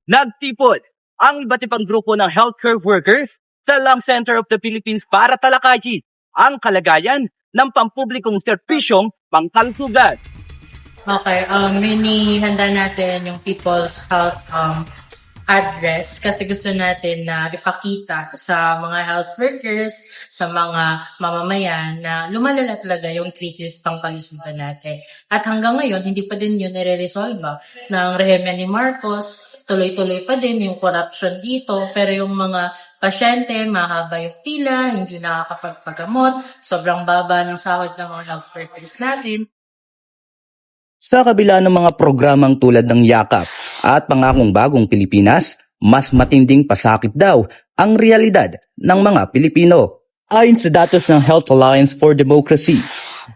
Nagtipon ang iba't ibang grupo ng healthcare workers sa Lung Center of the Philippines para talakayin ang kalagayan ng pampublikong serbisyong pangkalusugan. Okay, handa natin yung People's Health address kasi gusto natin na ipakita sa mga health workers, sa mga mamamayan na lumalala talaga yung krisis pangkalusugan natin. At hanggang ngayon, hindi pa din yun nare-resolve ng rehime ni Marcos. Tuloy-tuloy pa din yung corruption dito, pero yung mga pasyente, mahaba yung pila, hindi nakakapagpagamot, sobrang baba ng sahod ng mga health workers natin. Sa kabila ng mga programang tulad ng Yakap at Pangakong Bagong Pilipinas, mas matinding pasakit daw ang realidad ng mga Pilipino. Ayon sa datos ng Health Alliance for Democracy,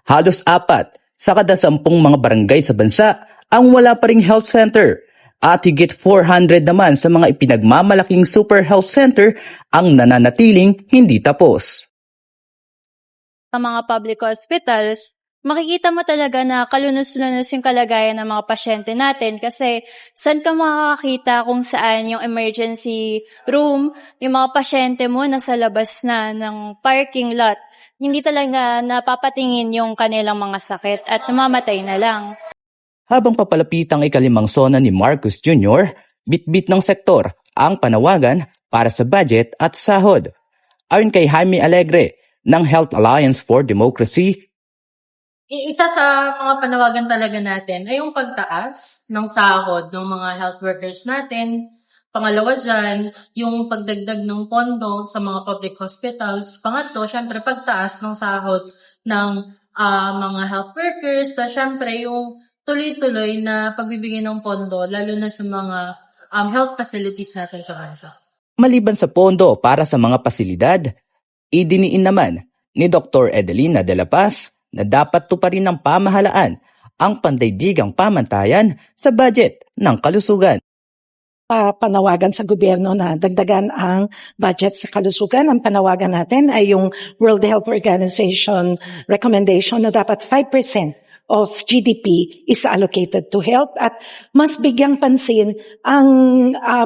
halos 4 sa kada 10 mga barangay sa bansa ang wala pa ring health center at higit 400 naman sa mga ipinagmamalaking super health center ang nananatiling hindi tapos. Sa mga public hospitals, makikita mo talaga na kalunos-lunos yung kalagayan ng mga pasyente natin kasi saan ka makakakita kung saan yung emergency room, yung mga pasyente mo nasa labas na ng parking lot. Hindi talaga napapatingin yung kanilang mga sakit at namamatay na lang. Habang papalapit ang ikalimang sona ni Marcos Jr., bitbit ng sektor ang panawagan para sa budget at sahod. Ayon kay Jaime Alegre ng Health Alliance for Democracy, Isa sa mga panawagan talaga natin ay yung pagtaas ng sahod ng mga health workers natin. Pangalawa dyan, yung pagdagdag ng pondo sa mga public hospitals. Pangatlo, syempre pagtaas ng sahod ng mga health workers. Tapos syempre yung tuloy-tuloy na pagbibigay ng pondo, lalo na sa mga health facilities natin sa bansa. maliban sa pondo para sa mga pasilidad, idiniin naman ni Dr. Edelina de la Paz na dapat tuparin ng pamahalaan ang pandaigdigang pamantayan sa budget ng kalusugan. Panawagan sa gobyerno na dagdagan ang budget sa kalusugan. Ang panawagan natin ay yung World Health Organization recommendation na dapat 5% of GDP is allocated to health at mas bigyang pansin ang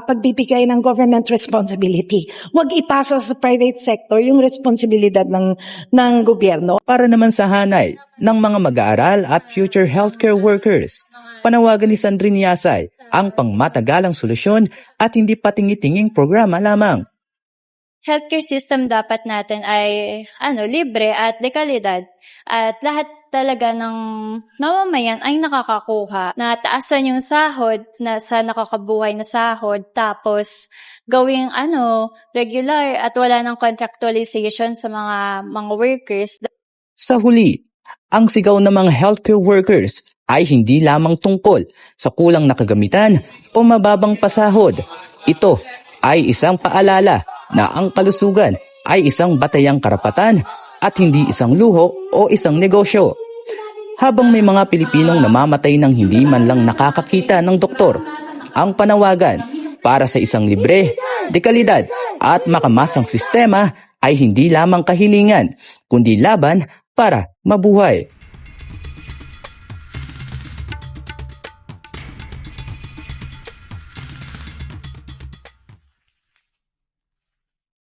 pagbibigay ng government responsibility. Huwag ipasa sa private sector yung responsibilidad ng gobyerno. Para naman sa hanay ng mga mag-aaral at future healthcare workers, panawagan ni Sandrine Yasay ang pangmatagalang solusyon at hindi patingi-tinging programa lamang. Healthcare system dapat natin ay libre at dekalidad at lahat talaga ng mamamayan ay nakakakuha na taasan yung sahod na sa nakakabuhay na sahod tapos gawing regular at wala ng contractualization sa mga workers. Sa huli, ang sigaw ng mga healthcare workers ay hindi lamang tungkol sa kulang na kagamitan o mababang pasahod. Ito ay isang paalala na ang kalusugan ay isang batayang karapatan at hindi isang luho o isang negosyo. Habang may mga Pilipinong namamatay ng hindi man lang nakakakita ng doktor, ang panawagan para sa isang libre, dekalidad at makamasang sistema ay hindi lamang kahilingan, kundi laban para mabuhay.